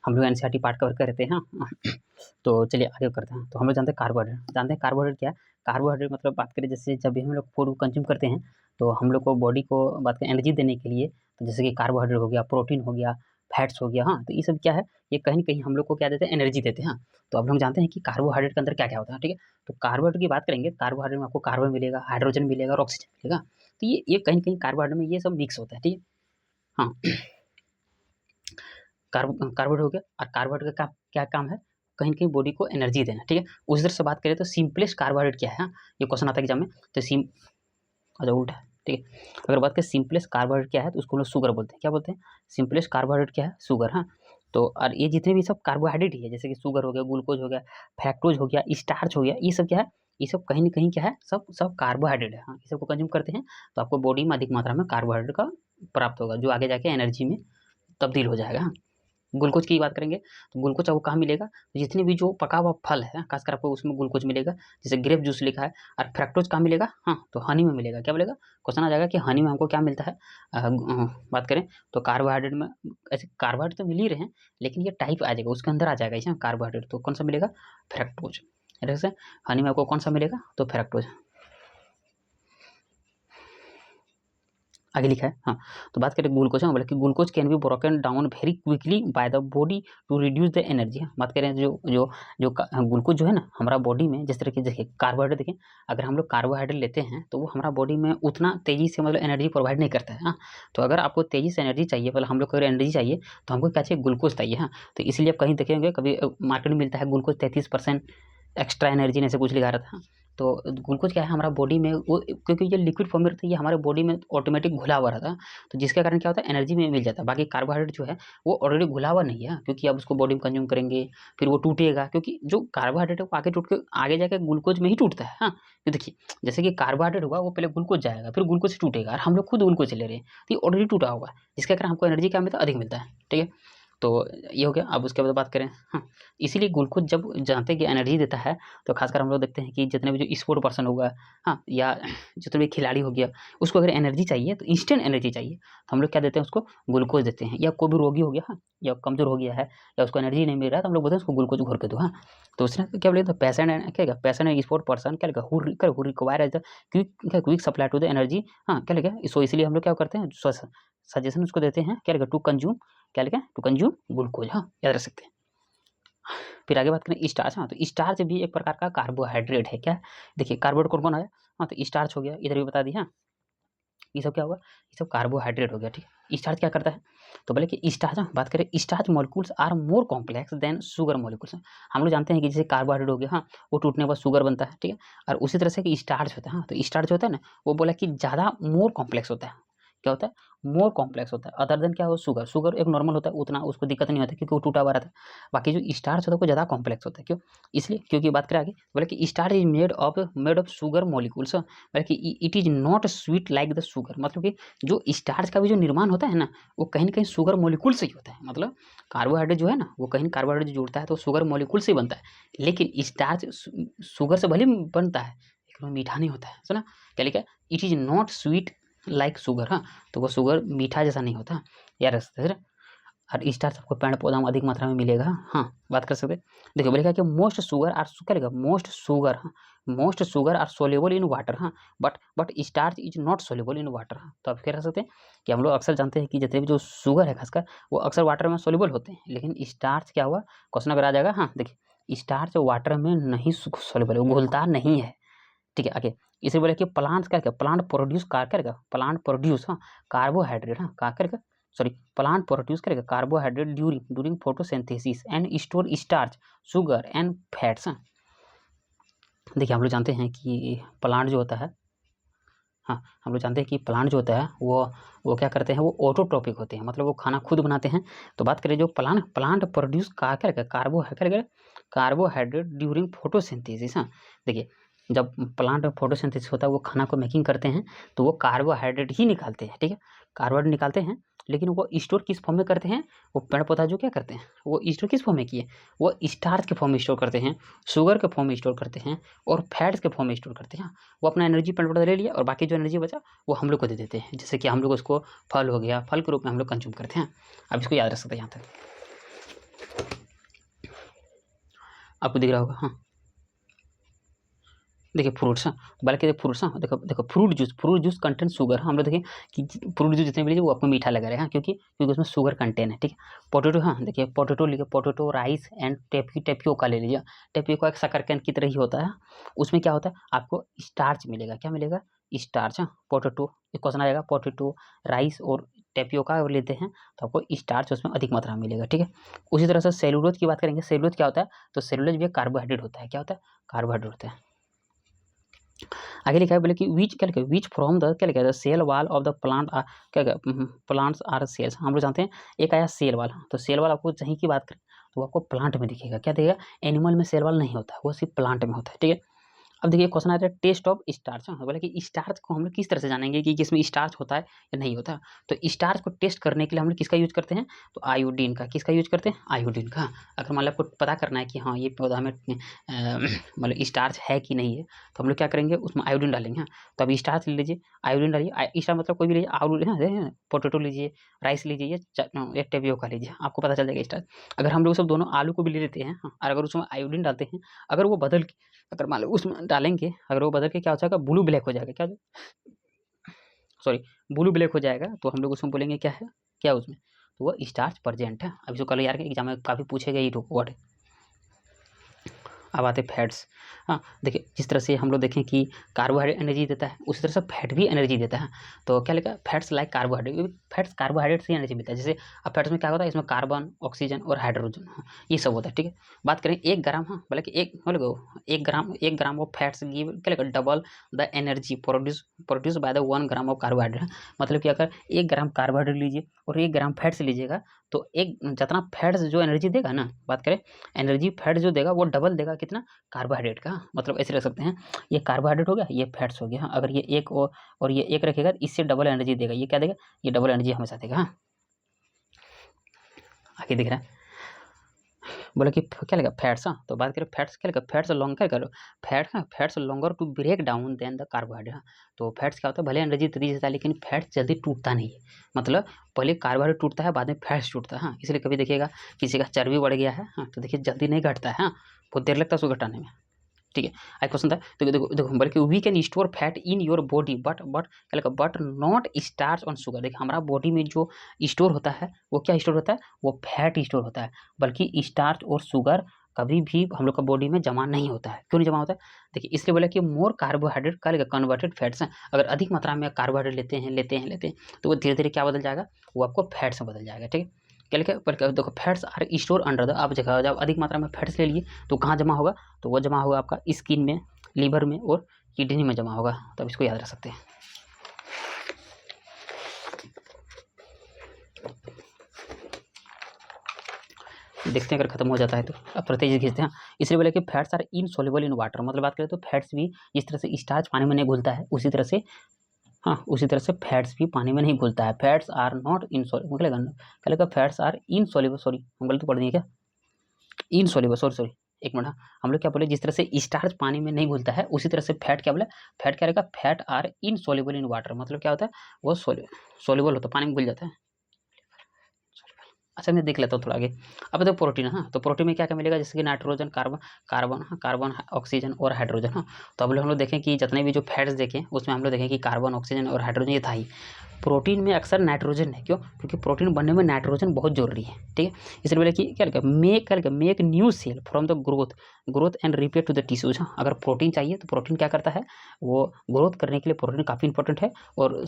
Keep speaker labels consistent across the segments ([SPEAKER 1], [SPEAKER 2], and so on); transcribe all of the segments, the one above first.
[SPEAKER 1] हम लोग NCERT part cover कर रहे हैं। तो चलिए आगे करते हैं। तो हम लोग जानते हैं कार्बोहाइड्रेट, जानते हैं कार्बोहाइड्रेट क्या है। कार्बोहाइड्रेट मतलब बात करें जैसे जब भी हम लोग फूड कंज्यूम करते हैं तो हम लोग को बॉडी को बात करें एनर्जी देने के लिए, तो जैसे कि कार्बोहाइड्रेट हो गया, प्रोटीन हो गया, फैट्स हो गया, हाँ, तो ये सब क्या है, ये कहीं न कहीं हम लोग को क्या देते हैं, एनर्जी देते हैं। हाँ, तो अब हम जानते हैं कि कार्बोहाइड्रेट के अंदर क्या-क्या होता है, ठीक है। तो कार्बोहाइड्रेट की बात करेंगे, कार्बोहाइड्रेट में आपको कार्बन मिलेगा, हाइड्रोजन मिलेगा और ऑक्सीजन मिलेगा। तो ये कहीं न कहीं कार्बोहाइड्रेट में ये सब मिक्स होता है, ठीक है। हाँ, कार्बोहाइड्रेट हो गया और कार्बोहाइड्रेट का क्या काम है, कहीं न कहीं बॉडी को एनर्जी देना, ठीक है। उसी तरह से बात करें तो सिंपलेस्ट कार्बोहाइड्रेट क्या है, हाँ, ये क्वेश्चन आता है एग्जाम में, तो अच्छा उल्टा है, ठीक है। अगर बात करें सिंपलेस्ट कार्बोहाइड्रेट क्या है तो उसको हम लोग शुगर बोलते हैं। क्या बोलते हैं? सिंपलेस्ट कार्बोहाइड्रेट क्या है? शुगर, हाँ। तो और ये जितने भी सब कार्बोहाइड्रेट ही है, जैसे कि शुगर हो गया, ग्लूकोज हो गया, फ्रैक्टोज हो गया, स्टार्च हो गया, ये सब क्या है? ये सब कहीं न कहीं क्या है? सब सब कार्बोहाइड्रेट है, हाँ। ये सबको कंज़्यूम करते हैं तो आपको बॉडी में अधिक मात्रा में कार्बोहाइड्रेट का प्राप्त होगा, जो आगे जाके एनर्जी में तब्दील हो जाएगा, हाँ। ग्लूकोज की बात करेंगे तो ग्लूकोज आपको कहाँ मिलेगा? तो जितने भी जो पका हुआ फल है, खासकर आपको उसमें ग्लूकोज मिलेगा। जैसे ग्रेप जूस लिखा है और फ्रैक्टोज कहाँ मिलेगा? हाँ, तो हनी में मिलेगा। क्या मिलेगा? क्वेश्चन आ जाएगा कि हनी में हमको क्या मिलता है? बात करें तो कार्बोहाइड्रेट में ऐसे कार्बोहाइड्रेट तो मिल ही रहे हैं, लेकिन ये टाइप आ जाएगा, उसके अंदर आ जाएगा इसमें कार्बोहाइड्रेट, तो कौन सा मिलेगा? फ्रैक्टोज। जैसे हनी में आपको कौन सा मिलेगा? तो फ्रैक्टोज। आगे लिखा है, हाँ। तो बात करें ग्लूकोज, हाँ, बोला कि glucose can be broken down very quickly by the body to reduce the energy. बात करें जो जो जो ग्लूकोज जो है ना हमारा बॉडी में, जिस तरह के देखिए कार्बोहाइड्रेट, देखिए अगर हम लोग कार्बोहाइड्रेट लेते हैं तो वो हमारा बॉडी में उतना तेजी से मतलब एनर्जी प्रोवाइड नहीं करता है, हाँ। तो अगर आपको तेजी से एनर्जी चाहिए, मतलब हम लोग को अगर एनर्जी चाहिए तो हमको क्या चाहिए? ग्लूकोज चाहिए, हाँ। तो इसलिए आप कहीं देखेंगे कभी मार्केट में मिलता है ग्लूकोज 33% एक्स्ट्रा एनर्जी ने ऐसे कुछ लिखा रहता है। तो ग्लूकोज क्या है हमारा बॉडी में वो, क्योंकि ये लिक्विड फॉर्म में रहता है, ये हमारे बॉडी में ऑटोमेटिक घुला हुआ रहता है, तो जिसके कारण क्या होता है? एनर्जी में मिल जाता है। बाकी कार्बोहाइड्रेट जो है वो ऑलरेडी घुला हुआ नहीं है, क्योंकि अब उसको बॉडी में कंज्यूम करेंगे फिर वो टूटेगा, क्योंकि जो कार्बोहाइड्रेट है वो आगे टूट के आगे जाके ग्लूकोज में ही टूटता है, हाँ। तो देखिए जैसे कि कार्बोहाइड्रेट हुआ वो पहले ग्लूकोज जाएगा, फिर ग्लूकोज से टूटेगा और हम लोग खुद ग्लूकोज ले रहे हैं, तो ये ऑलरेडी टूटा हुआ है, जिसके कारण हमको एनर्जी क्या मिलता है? अधिक मिलता है, ठीक है। तो ये हो गया। अब उसके बाद बात करें, हाँ, इसीलिए ग्लूकोज जब जानते हैं कि एनर्जी देता है, तो खासकर हम लोग देखते हैं कि जितने भी जो स्पोर्ट पर्सन होगा, हाँ, या जितने भी खिलाड़ी हो गया, उसको अगर एनर्जी चाहिए तो इंस्टेंट एनर्जी चाहिए, तो हम लोग क्या देते हैं? उसको ग्लूकोज देते हैं। या कोई भी रोगी हो गया, हाँ, या कमजोर हो गया है या उसको एनर्जी नहीं मिल रहा है, तो हम लोग बोलते हैं उसको ग्लूकोज घोर के दो, हाँ। तो उसने क्या बोले? तो पेशेंट क्या लिखा? पेशेंट एंड स्पोर्ट पर्सन क्या लिखा? Who require as the quick supply to the energy, हाँ, क्या लिखा? सो इसलिए हम लोग क्या करते हैं? सजेशन उसको देते हैं, क्या लिखा? टू कंज्यूम, क्या लिखा है? टू कंज्यूम ग्लूकोज, हाँ, याद रख सकते हैं। फिर आगे बात करें स्टार्च, हाँ, तो स्टार्च भी एक प्रकार का कार्बोहाइड्रेट है। क्या? देखिए कार्बोहाइड्रेट कौन-कौन आया? हाँ, तो स्टार्च हो गया, इधर भी बता दिया, हाँ। ये सब क्या हुआ? ये सब कार्बोहाइड्रेट हो गया, ठीक है। स्टार्च क्या करता है? तो बोले कि स्टार्च, हाँ, बात करें starch molecules are more complex than sugar molecules. हम लोग जानते हैं कि जैसे कार्बोहाइड्रेट हो गया, हाँ, वो टूटने के बाद शुगर बनता है, ठीक है। और उसी तरह से कि स्टार्च होता है, हाँ, तो स्टार्च होता है ना, वो बोला कि ज़्यादा मोर कॉम्प्लेक्स होता है। क्या होता है? मोर कॉम्प्लेक्स होता है अदर देन क्या हो? शुगर। शुगर एक नॉर्मल होता है, उतना उसको दिक्कत नहीं होता क्योंकि वो टूटा हुआ रहता है। बाकी जो स्टार्च होता है वो ज़्यादा कॉम्प्लेक्स होता है। क्यों? इसलिए क्योंकि बात करें आगे, बोले कि starch is made of sugar molecules, बोले कि it is not sweet like the sugar. मतलब कि जो स्टार्च का भी जो निर्माण होता है ना, वो कहीं न कहीं शुगर मॉलिक्यूल से ही होता है। मतलब कार्बोहाइड्रेट जो है ना, वो कहीं कार्बोहाइड्रेट जो जुड़ता है तो शुगर मॉलिक्यूल से ही बनता है। लेकिन स्टार्च शुगर से भले ही बनता है, लेकिन वो मीठा नहीं होता है। सुना? क्या लिखा है? It is not sweet like sugar, हाँ, तो वो शुगर मीठा जैसा नहीं होता, याद रख सकते हैं। और स्टार्च आपको पेड़ पौधा में अधिक मात्रा में मिलेगा, हाँ, बात कर सकते हैं। देखिए बोलेगा कि मोस्ट शुगर आर, क्या लिखा? मोस्ट शुगर, हाँ, most sugar are soluble in water, हाँ, but starch is not soluble in water, हाँ। तो आप क्या रख सकते हैं कि हम लोग अक्सर जानते हैं कि जितने भी जो शुगर है खासकर वो अक्सर वाटर में सोल्यूबल होते हैं, लेकिन स्टार्च क्या हुआ? क्वेश्चन अगर आ जाएगा, हाँ, देखिए स्टार्च वाटर में नहीं सोल्यूबल है, वो घुलता नहीं है, ठीक है। आगे इसे बोले कि प्लांट्स क्या क्या? प्लांट प्रोड्यूस कार करेगा, प्लांट प्रोड्यूस, हाँ, कार्बोहाइड्रेट, हाँ, का करेगा, सॉरी, प्लांट प्रोड्यूस करेगा carbohydrate during photosynthesis and store starch, sugar and fats, हाँ। देखिए हम लोग जानते हैं कि प्लांट जो होता है, हाँ, हम लोग जानते हैं कि प्लांट जो होता है वो क्या करते हैं? वो ऑटोट्रोपिक होते हैं, मतलब वो खाना खुद बनाते हैं। तो बात करें जो प्लांट प्रोड्यूस का करेगा कार्बोहाइड्रेट ड्यूरिंग फोटोसिंथेसिस, हाँ। देखिए जब प्लांट में फोटोसिंथेसिस होता है वो खाना को मेकिंग करते हैं तो वो कार्बोहाइड्रेट ही निकालते हैं, ठीक है। कार्बोहाइड्रेट निकालते हैं, लेकिन वो स्टोर किस फॉर्म में करते हैं? वो पेड़ पौधा जो क्या करते हैं वो स्टोर किस फॉर्म में किए? वो स्टार्च के फॉर्म में स्टोर करते हैं, शुगर के फॉर्म में स्टोर करते हैं और फैट्स के फॉर्म में स्टोर करते हैं। वो अपना एनर्जी पेड़ पौधा ले लिया और बाकी जो एनर्जी बचा वो हम लोग को दे देते हैं, जैसे कि हम लोग उसको फल हो गया, फल के रूप में हम लोग कंज्यूम करते हैं। अब इसको याद रख सकते हैं यहाँ तक। आपको दिख रहा होगा, हाँ देखिए फ्रूट्स, हाँ बल्कि फ्रूट्स, हाँ देखो देखो फ्रूट जूस कंटेंट शुगर, हम लोग देखें कि फ्रूट जूस जितने भी लीजिए वो आपको मीठा लगा रहेगा, क्योंकि उसमें शुगर कंटेंट है, ठीक है। पोटैटो, हाँ देखिए पोटैटो लिखिए, पोटैटो राइस एंड टेपियोका ले लीजिए। टेपियोका एक शकरकंद की तरह ही होता है, उसमें क्या होता है आपको स्टार्च मिलेगा, क्या मिलेगा, स्टार्च। हाँ पोटैटो, एक क्वेश्चन आएगा पोटैटो राइस और टेपियोका और लेते हैं तो आपको स्टार्च उसमें अधिक मात्रा में मिलेगा, ठीक है। उसी तरह से सेलुलोज की बात करेंगे, सेलुलोज क्या होता है, तो सेलुलोज भी कार्बोहाइड्रेट होता है, क्या होता है, कार्बोहाइड्रेट होता है। आगे लिखा है बोले कि विच क्या लिखा है, विच फ्रॉम द क्या लिखा है, cell wall of the plant क्या प्लांट्स आर सेल्स, हम लोग जानते हैं एक आया सेल वाल, तो सेल वाल आपको कहीं की बात करें तो वो आपको प्लांट में दिखेगा, क्या दिखेगा, एनिमल में सेल वाल नहीं होता है, वो सिर्फ प्लांट में होता है, ठीक है। अब देखिए क्वेश्चन आता है टेस्ट ऑफ स्टार्च, बोले कि स्टार्च को हम लोग किस तरह से जानेंगे कि इसमें स्टार्च होता है या नहीं होता। तो स्टार्च को टेस्ट करने के लिए हम लोग किसका यूज करते हैं, तो आयोडीन का, किसका यूज करते हैं, आयोडीन का। अगर मान लो आपको पता करना है कि हाँ ये पौधा में मतलब स्टार्च है कि नहीं है, तो हम लोग क्या करेंगे, उसमें आयोडीन डालेंगे। हाँ तो अभी स्टार्च ले लीजिए, आयोडीन डालिए, स्टार्च मतलब कोई भी लीजिए, आलू पोटैटो लीजिए, राइस लीजिए या टेपियोका लीजिए, आपको पता चल जाएगा स्टार्च। अगर हम लोग सब दोनों आलू को भी ले लेते हैं, हाँ, और अगर उसमें आयोडीन डालते हैं, अगर वो बदल अगर मान लो उसमें डालेंगे, अगर वो बदल के क्या हो जाएगा, ब्लू ब्लैक हो जाएगा, क्या सॉरी ब्लू ब्लैक हो जाएगा, तो हम लोग उसमें बोलेंगे क्या है, क्या उसमें, तो वो स्टार्च प्रेजेंट है। अभी जो कल यार के एग्जाम में काफ़ी पूछे गए ये वर्ड है। अब आते फैट्स, हाँ देखिए जिस तरह से हम लोग देखें कि कार्बोहाइड्रेट एनर्जी देता है, उसी तरह से फैट भी एनर्जी देता है। तो क्या लिखा है, fats like carbohydrate, fats carbohydrate से एनर्जी मिलता है। जैसे अब फैट्स में क्या होता है, इसमें कार्बन, ऑक्सीजन और हाइड्रोजन, हाँ, ये सब होता है, ठीक है। बात करें 1 ग्राम, हाँ बोले कि एक ग्राम ऑफ फैट्स गिव क्या लिखा, double the energy produce by the 1 gram of carbohydrate. मतलब कि अगर 1 ग्राम कार्बोहाइड्रेट लीजिए और 1 ग्राम फैट्स लीजिएगा, तो एक जितना फैट्स जो एनर्जी देगा ना, बात करें एनर्जी फैट जो देगा वो डबल देगा कितना, कार्बोहाइड्रेट का। मतलब ऐसे रख सकते हैं, ये कार्बोहाइड्रेट हो गया, ये फैट्स हो गया। हाँ, अगर ये एक और ये एक रखेगा, इससे डबल एनर्जी देगा, ये क्या देगा, ये डबल एनर्जी हमेशा देगा। हाँ आगे दिख रहा है, बोला कि क्या लगा फैट्स, हाँ तो बात करें फैट्स, क्या लगा फैट्स लॉन्ग, क्या करो fats longer to break down than the carbohydrate. हाँ तो फैट्स क्या होता है, भले एनर्जी तेजी देता है लेकिन फैट्स जल्दी टूटता नहीं है। मतलब पहले कार्बोहाइड्रेट टूटता है, बाद में फैट्स टूटता है। हाँ इसलिए कभी देखिएगा किसी का चर्बी बढ़ गया है, हाँ तो देखिए जल्दी नहीं घटता है, हाँ बहुत देर लगता है उसको घटाने में, ठीक है। आज क्वेश्चन था, तो देखो देखो बल्कि we can store fat in your body but not starch on sugar. देखिए हमारा बॉडी में जो स्टोर होता है वो क्या स्टोर होता है, वो फैट स्टोर होता है, बल्कि स्टार्च और शुगर कभी भी हम लोग का बॉडी में जमा नहीं होता है। क्यों नहीं जमा होता है, देखिए इसलिए बोला कि मोर कार्बोहाइड्रेट का कन्वर्टेड फैट्स हैं। अगर अधिक मात्रा में कार्बोहाइड्रेट लेते हैं तो वो धीरे धीरे क्या बदल जाएगा, वो आपको फैट्स में बदल जाएगा, ठीक है। क्या लिखा है, पर देखो fats are store under the, आप जगह जब अधिक मात्रा में फैट्स ले लिए तो कहाँ जमा होगा, तो वो जमा होगा आपका स्किन में, लीवर में और किडनी में जमा होगा। तब इसको याद रख सकते हैं। देखते हैं अगर खत्म हो जाता है तो अब थोड़ा तेजी खींचते हैं। इसलिए बोले कि fats are insoluble in water. मतलब बात करें तो फैट्स भी जिस तरह से स्टार्च पानी में नहीं घुलता है, उसी तरह से हाँ उसी तरह से फैट्स भी पानी में नहीं घुलता है। फैट्स आर नॉट इनसॉल्युबल, क्या लगा फैट्स आर इनसॉल्युबल, सॉरी हम गलत पढ़ दिए क्या, इनसॉल्युबल, सॉरी एक मिनट। हाँ हम लोग क्या बोले, जिस तरह से स्टार्च पानी में नहीं घुलता है उसी तरह से फैट क्या बोले, फैट क्या रहेगा, fat are insoluble in water. मतलब क्या होता है, वो सॉल्युबल होता है, पानी में घुल जाता है। अच्छा मैं देख लेता हूँ थोड़ा आगे। अब तो प्रोटीन, हाँ तो प्रोटीन में क्या क्या मिलेगा, जैसे कि नाइट्रोजन, कार्बन ऑक्सीजन और हाइड्रोजन। हाँ तो अब हम लोग देखें कि जितने भी जो फैट्स देखें उसमें हम लोग देखें कि कार्बन, ऑक्सीजन और हाइड्रोजन ये था ही। प्रोटीन में अक्सर नाइट्रोजन है, क्यों, क्योंकि प्रोटीन बनने में नाइट्रोजन बहुत जरूरी है, ठीक है। इसलिए बोले कि क्या लिखा, make new cell from the growth and repair to the tissues. हाँ अगर प्रोटीन चाहिए तो प्रोटीन क्या करता है, वो ग्रोथ करने के लिए प्रोटीन काफ़ी इंपॉर्टेंट है, और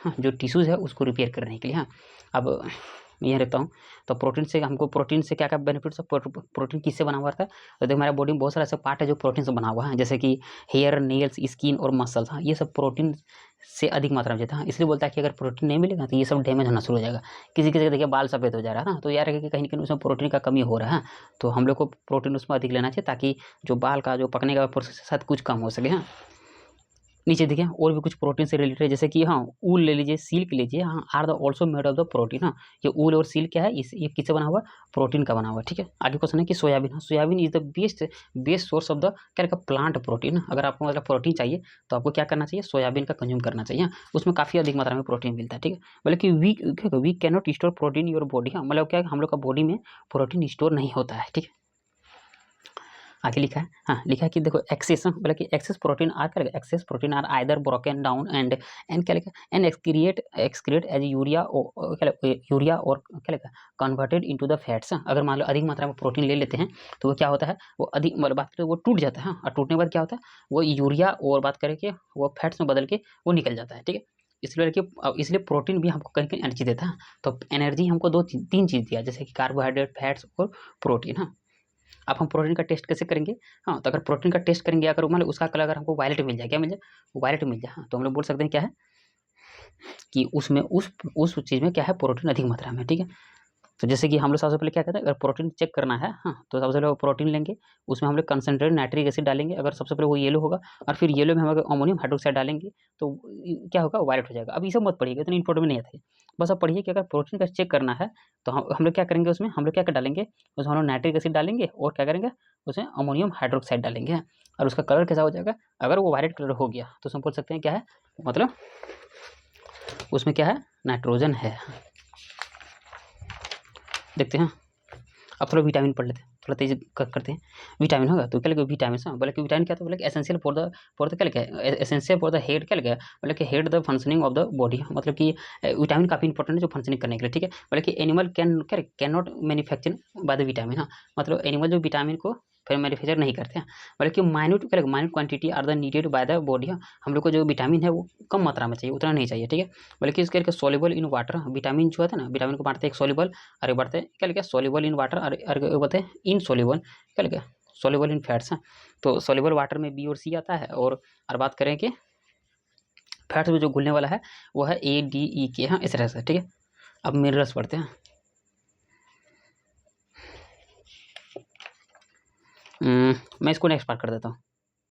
[SPEAKER 1] हाँ, जो टिश्यूज है उसको रिपेयर करने के लिए। हाँ अब मैं यहाँ रहता हूँ, तो प्रोटीन से हमको, प्रोटीन से क्या क्या बेनिफिट्स है, प्रोटीन किससे बना हुआ रहता है, तो देखो हमारे बॉडी में बहुत सारा ऐसा पार्ट है जो प्रोटीन से बना हुआ है, जैसे कि हेयर, नेल्स, स्किन और मसल्स। हाँ ये सब प्रोटीन से अधिक मात्रा में जाता है। इसलिए बोलता है कि अगर प्रोटीन नहीं मिलेगा तो ये सब डैमेज होना शुरू हो जाएगा। किसी किसी का देखिए बाल सफ़ेद हो जा रहा है ना, तो यार है कि कहीं ना कहीं उसमें प्रोटीन का कमी हो रहा है। तो हम लोग को प्रोटीन उसमें अधिक लेना चाहिए, ताकि जो बाल का जो पकने का प्रोसेस है शायद कुछ कम हो सके। हाँ नीचे देखिए और भी कुछ प्रोटीन से रिलेटेड है, जैसे कि हाँ ऊल ले लीजिए, सिल्क लीजिए, हाँ are the also made of the protein. हाँ ये ऊल और सिल्क क्या है, ये किससे बना हुआ, प्रोटीन का बना हुआ, ठीक है। आगे क्वेश्चन है कि सोयाबीन, हाँ soybean is the best source of the क्या का प्लांट प्रोटीन। अगर आपको मतलब प्रोटीन चाहिए तो आपको क्या करना चाहिए, सोयाबीन का कंज्यूम करना चाहिए। हाँ उसमें काफ़ी अधिक मात्रा में प्रोटीन मिलता है, ठीक है। बोले कि we can not store protein your body. हाँ मतलब क्या है, हम लोग का बॉडी में प्रोटीन स्टोर नहीं होता है, ठीक है। आगे लिखा है, हाँ लिखा है कि देखो एक्सेस, बोला कि एक्सेस प्रोटीन आर क्या लिखा, excess protein are either broken down and क्या लिखा, एंड एक्सक्रिएट एज यूरिया क्या लिखा, यूरिया और क्या लिखा कन्वर्टेड इनटू द फैट्स। अगर मान लो अधिक मात्रा में प्रोटीन ले लेते हैं तो वो क्या होता है, वो अधिक मतलब बात करें वो टूट जाता है, और टूटने के बाद क्या होता है वो यूरिया और बात करें कि वो फैट्स में बदल के वो निकल जाता है, ठीक है। इसलिए प्रोटीन भी हमको कहीं कहीं एनर्जी देता है। तो एनर्जी हमको तीन चीज़ दिया, जैसे कि कार्बोहाइड्रेट, फैट्स और प्रोटीन। हाँ, अब हम प्रोटीन का टेस्ट कैसे करेंगे, हाँ तो अगर प्रोटीन का टेस्ट करेंगे, अगर मान लो उसका कलर अगर हमको वायलेट मिल जाए, क्या मिल जाए, वायलेट मिल जाए, हाँ तो हम लोग बोल सकते हैं क्या है कि उसमें उस चीज़ में क्या है, प्रोटीन अधिक मात्रा में, ठीक है। तो जैसे कि हम लोग सबसे पहले क्या कहते हैं, अगर प्रोटीन चेक करना है, हाँ तो सबसे पहले प्रोटीन लेंगे, उसमें हम लोग कंसनट्रेट नाइट्रिक एसिड डालेंगे, अगर सबसे पहले वो येलो होगा, और फिर येलो में हम अगर अमोनियम हाइड्रोक्साइड डालेंगे तो क्या होगा, वायलेट हो जाएगा। अब ये सब मत पढ़िएगा, इतना इंपॉर्टेंट नहीं आता है, बस अब पढ़िए कि अगर प्रोटीन का चेक करना है तो हम लोग क्या करेंगे, उसमें हम लोग क्या डालेंगे, उसमें हम लोग नाइट्रिक एसिड डालेंगे और क्या करेंगे, उसमें अमोनियम हाइड्रोक्साइड डालेंगे, और उसका कलर कैसा हो जाएगा, अगर वो वायलेट कलर हो गया तो उसमें बोल सकते हैं क्या है, मतलब उसमें क्या है, नाइट्रोजन है। देखते हैं, अब थोड़ा विटामिन पढ़ लेते हैं, थोड़ा तेज करते हैं। विटामिन होगा तो क्या लगे, विटामिन, हाँ बोले कि विटामिन क्या था, बोले कि एसेंशियल फॉर द क्या लिखा है, एसेंशियल फॉर द हेड, क्या लिखा है, बोले कि head the functioning of the body, मतलब कि विटामिन काफ़ी इंपॉर्टेंट है जो फंक्शनिंग करने के लिए, ठीक है। बोले कि animal can not manufacture by the vitamin, हाँ मतलब एनिमल जो विटामिन को फिर मैन्युफैक्चर नहीं करते हैं, बोले कि माइन्यूट क्या लगे, minute quantity are the needed by the body, हम लोग को जो विटामिन है वो कम मात्रा में चाहिए, उतना नहीं चाहिए, ठीक है। बोले कि इसके सोल्यूबल इन वाटर, विटामिन जो होता है ना, विटामिन को बांटते हैं एक सोल्यूबल, अरे बढ़ते हैं क्या लिखा, सोल्यूबल इन वाटर, अरे बोलते हैं इन सोल्यूबल, क्या लिखा, सोल्यूबल इन फैट्स है। तो सोल्यूबल वाटर में बी और सी आता है, और बात करें कि फैट्स में जो घुलने वाला है वो है ADE हाँ इस तरह से, ठीक है। अब मिनरल्स पढ़ते हैं। मैं इसको नेक्स्ट पार्ट कर देता हूँ।